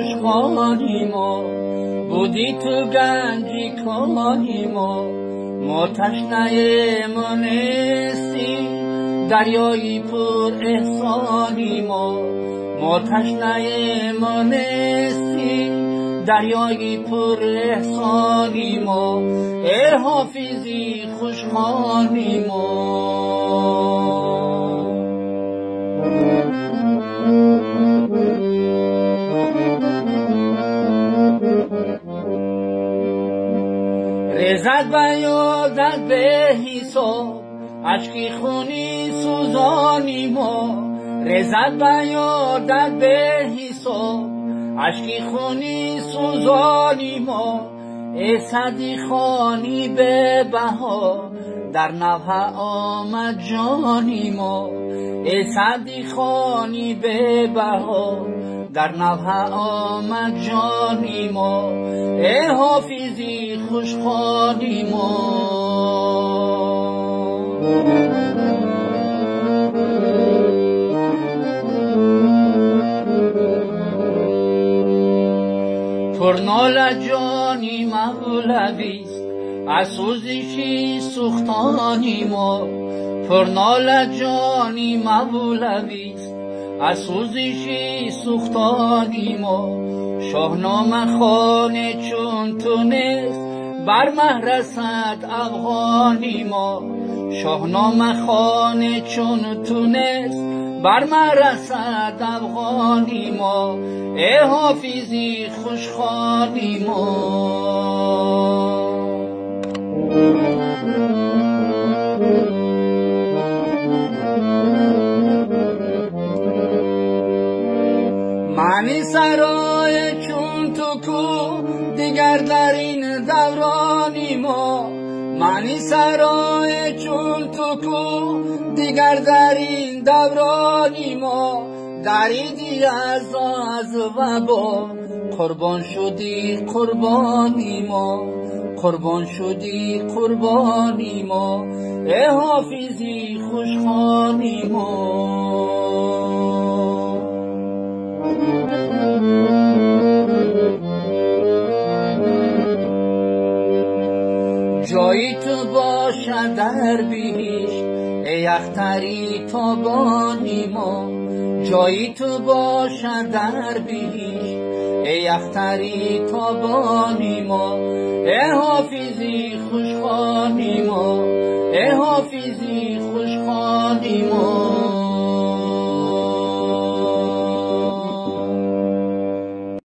خوشخوانی ما، بودی تو گنجی کانی ما تشنه مانستی دریایی پر احسانی ما تشنه مانستی دریایی پر احسانی ما، ای حافظی خوشخوانی ما. رزد و یادت به حساب اشکی خونی سوزانی ما، رزد و یادت به حساب اشکی خونی سوزانی ما، ای سعدی خانی به بها در نوحه آمد جانی ما، ای سعدی خانی به بها در نوحه آمد جانی ما، ای حافظی خوشخوانی ما. پرنال جانی مولویست از سوزشی سوختانی ما، پرنال جانی مولویست از سوزشی سوختانی ما، شاهنامه خانه چون تونست بر مه رسد افغانی ما، شاهنامه خانه چون تونست بر مه رسد افغانی ما، ای حافظی خوشخوانی ما. معنی سرای چون تو کو دیگر در این دورانی ما، معنی سرای چون تو کو دیگر در این دورانی ما، دریدی از وبا قربان شدی قربانی ما، قربان شدی قربانی ما، ای حافظی خوشخوانی ما. جایی تو باشد در بهشت ای اختری تابانی ما، جایی تو باشد در بهشت ای اختری تابانی ما، ای حافظی خوشخوانی ما، ای حافظی خوشخوانی ما.